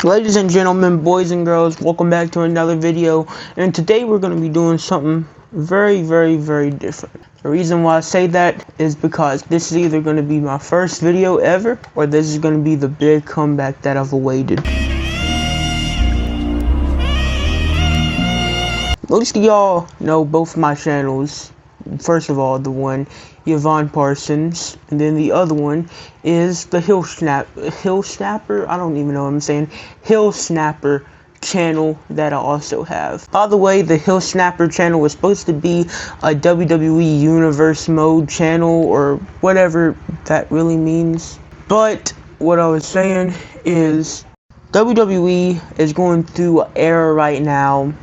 Ladies and gentlemen, boys and girls, welcome back to another video. And today we're going to be doing something very different. The reason why I say that is because this is either going to be my first video ever, or this is going to be the big comeback that I've awaited. Most of y'all know both my channels. First of all, the one Yvonne Parsons, and then the other one is the Hill Snapper. I don't even know what I'm saying. Hill Snapper channel that I also have. By the way, the Hill Snapper channel was supposed to be a WWE Universe Mode channel, or whatever that really means. But what I was saying is WWE is going through an era right now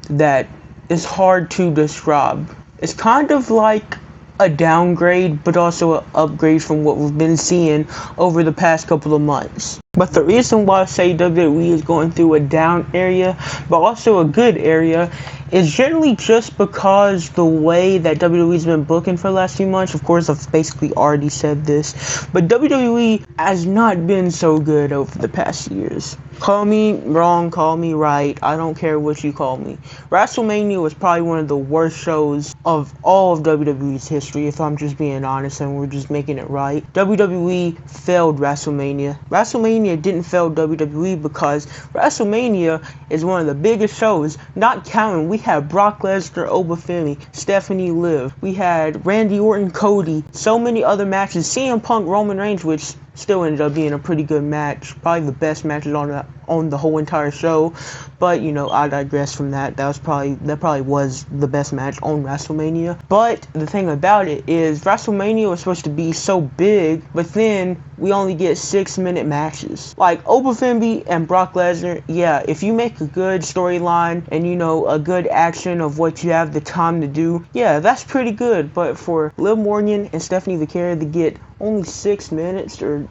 that is hard to describe. It's kind of like a downgrade, but also an upgrade from what we've been seeing over the past couple of months. But the reason why I say WWE is going through a down area, but also a good area, is generally just because the way that WWE's been booking for the last few months. Of course, I've basically already said this, but WWE has not been so good over the past years. Call me wrong, call me right, I don't care what you call me. WrestleMania was probably one of the worst shows of all of WWE's history, if I'm just being honest and we're just making it right. WWE failed WrestleMania. WrestleMania didn't fail WWE because WrestleMania is one of the biggest shows, not counting we had Brock Lesnar, Obafemi, Stephanie Liv, we had Randy Orton, Cody, so many other matches, CM Punk, Roman Reigns, which still ended up being a pretty good match, probably the best matches on the whole entire show. But you know, I digress from that. That probably was the best match on WrestleMania. But the thing about it is WrestleMania was supposed to be so big, but then we only get 6-minute matches. Like Obafemi and Brock Lesnar, yeah, if you make a good storyline and you know a good action of what you have the time to do, yeah, that's pretty good. But for Liv Morgan and Stephanie Vaquera to get only 6 minutes or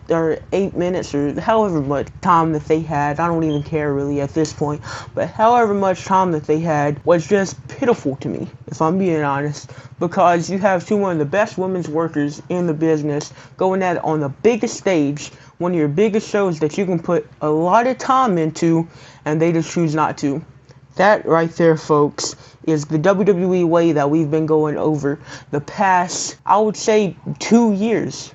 8 minutes or however much time that they had, I don't even care really at this point, but however much time that they had was just pitiful to me, if I'm being honest, because you have one of the best women's workers in the business going at it on the biggest stage, one of your biggest shows that you can put a lot of time into, and they just choose not to. That right there, folks, is the WWE way that we've been going over the past, I would say, 2 years.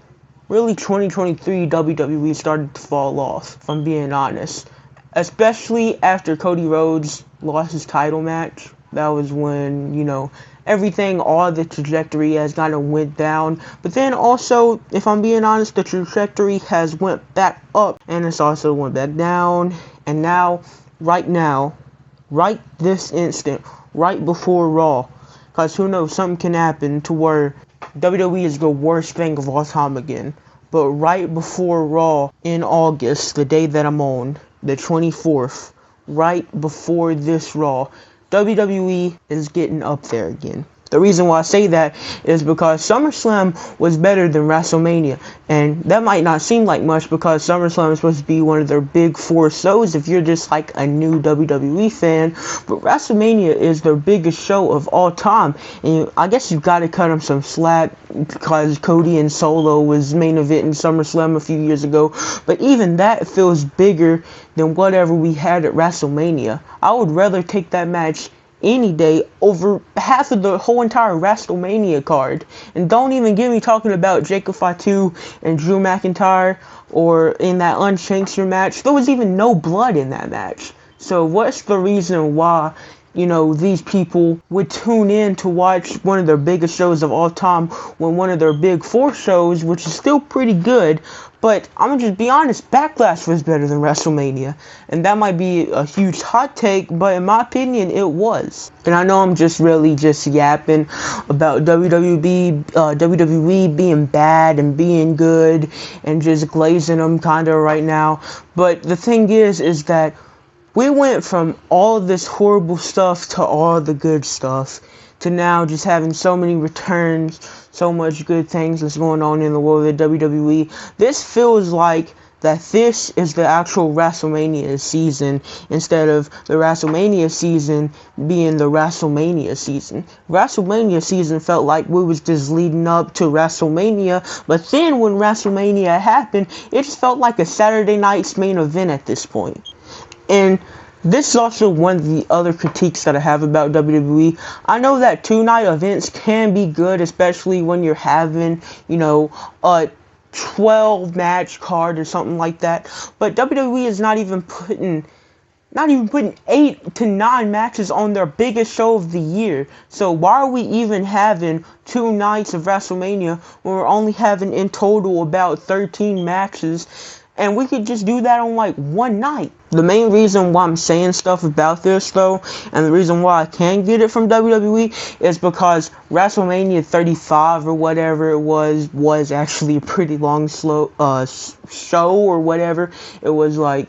Really, 2023 WWE started to fall off, if I'm being honest. Especially after Cody Rhodes lost his title match. That was when, you know, everything, all the trajectory has kind of went down. But then also, if I'm being honest, the trajectory has went back up. And it's also went back down. And now, right this instant, right before Raw. Because who knows, something can happen to where WWE is the worst thing of all time again. But right before Raw in August, the day that I'm on, the 24th, right before this Raw, WWE is getting up there again. The reason why I say that is because SummerSlam was better than WrestleMania. And that might not seem like much because SummerSlam is supposed to be one of their big 4 shows if you're just like a new WWE fan. But WrestleMania is their biggest show of all time. And I guess you've got to cut them some slack because Cody and Solo was main event in SummerSlam a few years ago. But even that feels bigger than whatever we had at WrestleMania. I would rather take that match any day over half of the whole entire WrestleMania card. And don't even get me talking about Jacob Fatu and Drew McIntyre, or in that Unchained match. There was even no blood in that match. So what's the reason why, you know, these people would tune in to watch one of their biggest shows of all time when one of their big 4 shows, which is still pretty good, but I'm gonna just be honest, Backlash was better than WrestleMania. And that might be a huge hot take, but in my opinion, it was. And I know I'm just really just yapping about WWE being bad and being good and just glazing them kind of right now. But the thing is that we went from all this horrible stuff to all the good stuff, to now just having so many returns, so much good things that's going on in the world of WWE. This feels like that this is the actual WrestleMania season instead of the WrestleMania season being the WrestleMania season. WrestleMania season felt like we was just leading up to WrestleMania, but then when WrestleMania happened, it just felt like a Saturday night's main event at this point. And this is also one of the other critiques that I have about WWE. I know that 2-night events can be good, especially when you're having, a 12 match card or something like that. But WWE is not even putting 8 to 9 matches on their biggest show of the year. So why are we even having 2 nights of WrestleMania when we're only having in total about 13 matches? And we could just do that on like one night. The main reason why I'm saying stuff about this though, and the reason why I can't get it from WWE, is because WrestleMania 35 or whatever it was actually a pretty long show or whatever. It was like,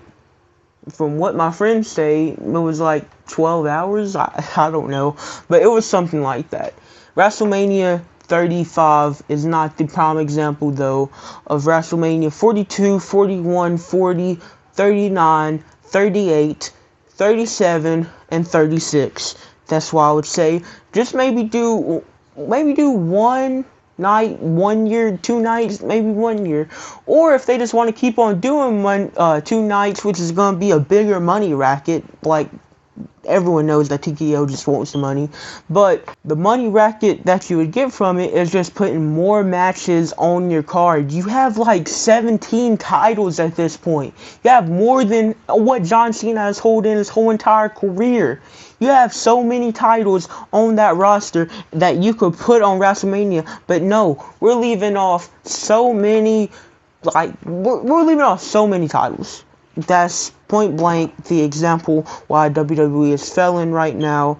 from what my friends say, it was like 12 hours. I don't know, but it was something like that. WrestleMania 35 is not the prime example though of WrestleMania 42, 41, 40, 39, 38, 37, and 36. That's why I would say just maybe do 1 night, 1 year, 2 nights, maybe 1 year. Or if they just want to keep on doing 2 nights, which is going to be a bigger money racket, like everyone knows that TKO just wants the money, but the money racket that you would get from it is just putting more matches on your card. You have like 17 titles at this point. You have more than what John Cena has held in his whole entire career. You have so many titles on that roster that you could put on WrestleMania, but no, we're leaving off so many, we're leaving off so many titles. That's point blank the example why WWE is failing right now.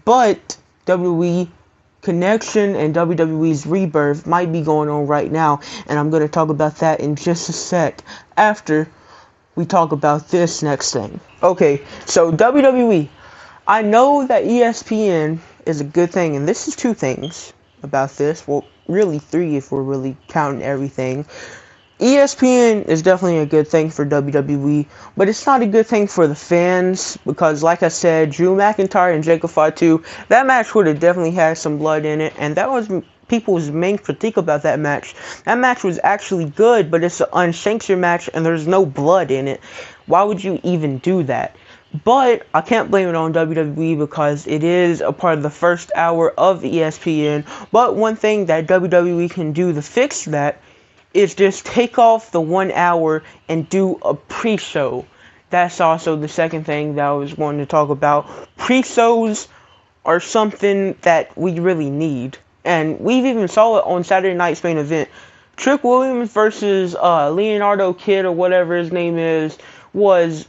But WWE Connection and WWE's rebirth might be going on right now, and I'm going to talk about that in just a sec after we talk about this next thing. Okay, so WWE. I know that ESPN is a good thing, and this is 2 things about this. Well, really 3 if we're really counting everything. ESPN is definitely a good thing for WWE, but it's not a good thing for the fans because, like I said, Drew McIntyre and Jacob Fatu, that match would have definitely had some blood in it, and that was people's main critique about that match. That match was actually good, but it's an unsanctioned match and there's no blood in it. Why would you even do that? But I can't blame it on WWE because it is a part of the first hour of ESPN. But one thing that WWE can do to fix that is just take off the 1 hour and do a pre-show. That's also the second thing that I was wanting to talk about. Pre-shows are something that we really need. And we've even saw it on Saturday night's main event. Trick Williams versus Leonardo Kid or whatever his name is was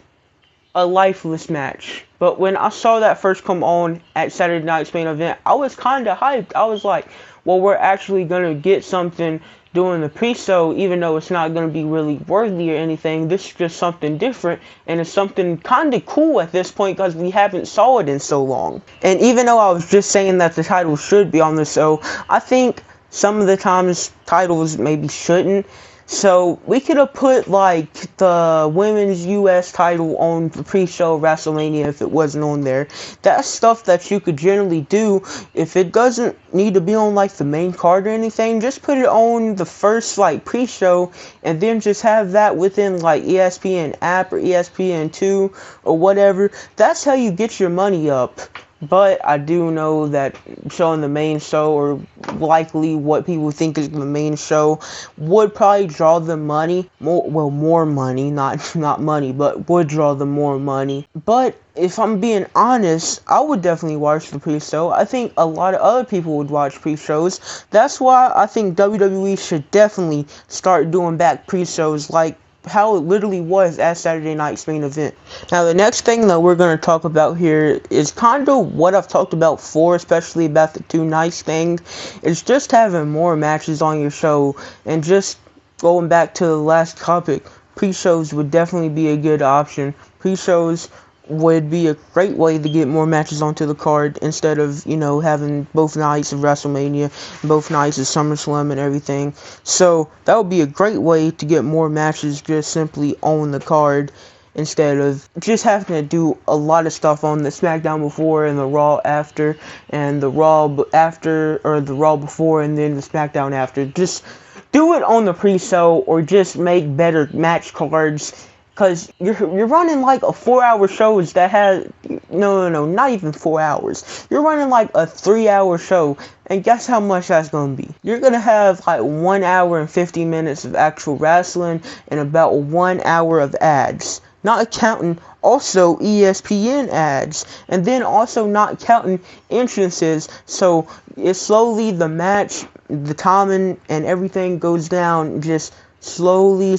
a lifeless match. But when I saw that first come on at Saturday night's main event, I was kind of hyped. I was like, well, we're actually going to get something doing the pre-show, even though it's not going to be really worthy or anything. This is just something different, and it's something kind of cool at this point because we haven't saw it in so long. And even though I was just saying that the title should be on the show, I think some of the times titles maybe shouldn't. So we could have put like the women's US title on the pre-show WrestleMania if it wasn't on there. That's stuff that you could generally do. If it doesn't need to be on like the main card or anything, just put it on the first like pre-show and then just have that within like ESPN app or ESPN2 or whatever. That's how you get your money up. But I do know that showing the main show, or likely what people think is the main show, would probably draw them money. More money, not money, but would draw them more money. But if I'm being honest, I would definitely watch the pre-show. I think a lot of other people would watch pre-shows. That's why I think WWE should definitely start doing back pre-shows like how it literally was at Saturday night's main event. Now, the next thing that we're going to talk about here is kind of what I've talked about before, especially about the 2 nights thing. It's just having more matches on your show, and just going back to the last topic, pre-shows would definitely be a good option. Pre-shows would be a great way to get more matches onto the card instead of, having both nights of WrestleMania, both nights of SummerSlam and everything. So that would be a great way to get more matches just simply on the card instead of just having to do a lot of stuff on the SmackDown before and the Raw after and the Raw after, or the Raw before and then the SmackDown after. Just do it on the pre-show, or just make better match cards Because you're running like a 4-hour show that has no, not even 4 hours. You're running like a 3-hour show, and guess how much that's gonna be? You're gonna have like 1 hour and 50 minutes of actual wrestling and about 1 hour of ads. Not counting also ESPN ads, and then also not counting entrances. So it's slowly the match, the timing and everything goes down just slowly.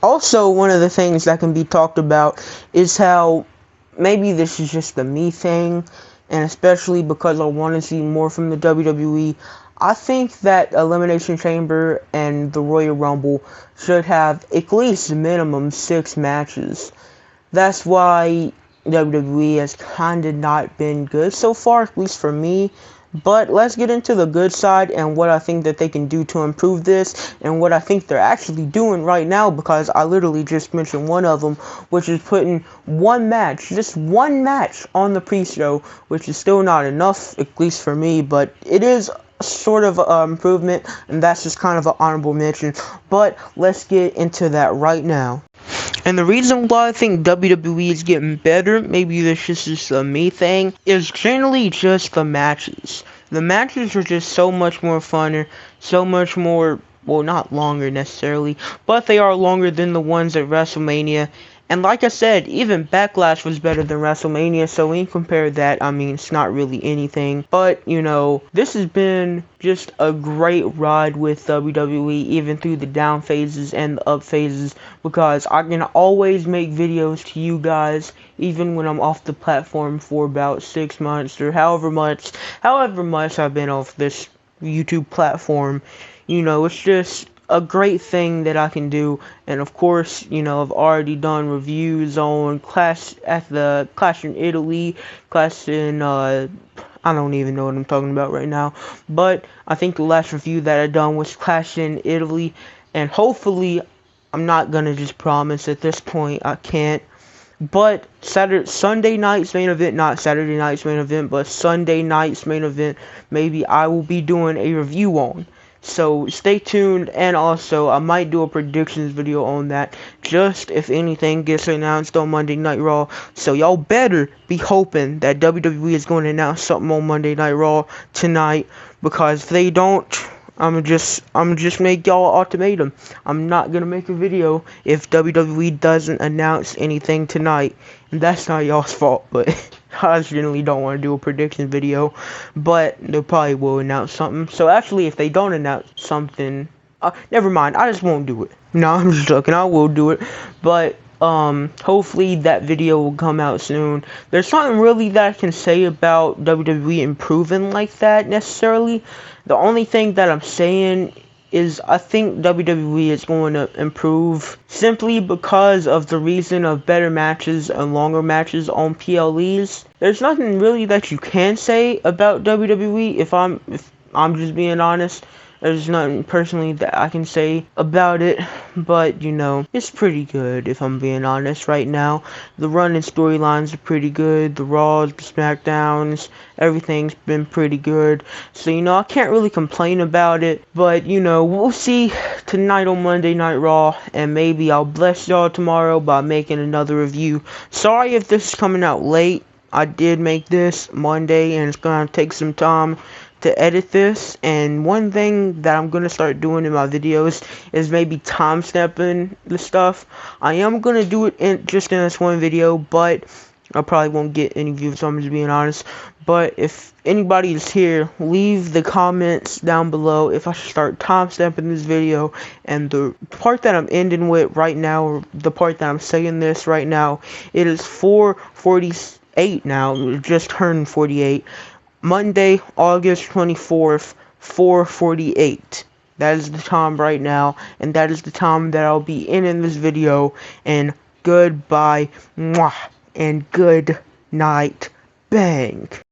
Also, one of the things that can be talked about is how maybe this is just a me thing, and especially because I want to see more from the WWE. I think that Elimination Chamber and the Royal Rumble should have at least minimum 6 matches. That's why WWE has kind of not been good so far, at least for me. But let's get into the good side and what I think that they can do to improve this, and what I think they're actually doing right now, because I literally just mentioned one of them, which is putting just one match on the pre-show, which is still not enough, at least for me, but it is sort of an improvement, and that's just kind of an honorable mention. But let's get into that right now. And the reason why I think WWE is getting better, maybe this is just a me thing, is generally just the matches. The matches are just so much more funner, so much more, well, not longer necessarily, but they are longer than the ones at WrestleMania. And like I said, even Backlash was better than WrestleMania, so when you compare that, I mean, it's not really anything. But, this has been just a great ride with WWE, even through the down phases and the up phases, because I can always make videos to you guys, even when I'm off the platform for about 6 months, or however much I've been off this YouTube platform. It's just a great thing that I can do. And of course, I've already done reviews on Clash in Italy, Clash in I don't even know what I'm talking about right now, but I think the last review that I done was Clash in Italy, and hopefully, I'm not gonna just promise at this point, I can't, but Sunday night's main event, not Saturday night's main event, but Sunday night's main event, maybe I will be doing a review on. So stay tuned, and also I might do a predictions video on that, just if anything gets announced on Monday Night Raw. So y'all better be hoping that WWE is going to announce something on Monday Night Raw tonight, because if they don't, I'm just make y'all an ultimatum. I'm not gonna make a video if WWE doesn't announce anything tonight, and that's not y'all's fault, but I generally don't want to do a prediction video, but they probably will announce something. So actually, if they don't announce something, never mind, I just won't do it. No, I'm just joking, I will do it, but hopefully that video will come out soon. There's something really that I can say about WWE improving like that necessarily. The only thing that I'm saying is I think WWE is going to improve simply because of the reason of better matches and longer matches on PLEs. There's nothing really that you can say about WWE if I'm just being honest. There's nothing personally that I can say about it, but it's pretty good if I'm being honest right now. The running storylines are pretty good, the Raws, the SmackDowns, everything's been pretty good. So, I can't really complain about it, but, we'll see tonight on Monday Night Raw, and maybe I'll bless y'all tomorrow by making another review. Sorry if this is coming out late. I did make this Monday, and it's gonna take some time to edit this. And one thing that I'm gonna start doing in my videos is maybe time stamping the stuff. I am gonna do it in this one video, but I probably won't get any views, so I'm just being honest. But if anybody is here, leave the comments down below if I should start time stamping this video. And the part that I'm ending with right now, or the part that I'm saying this right now, it is 4:48 now. It just turned 48. Monday, August 24th, 4:48. That is the time right now, and that is the time that I'll be in this video. And goodbye, mwah, and good night, bang.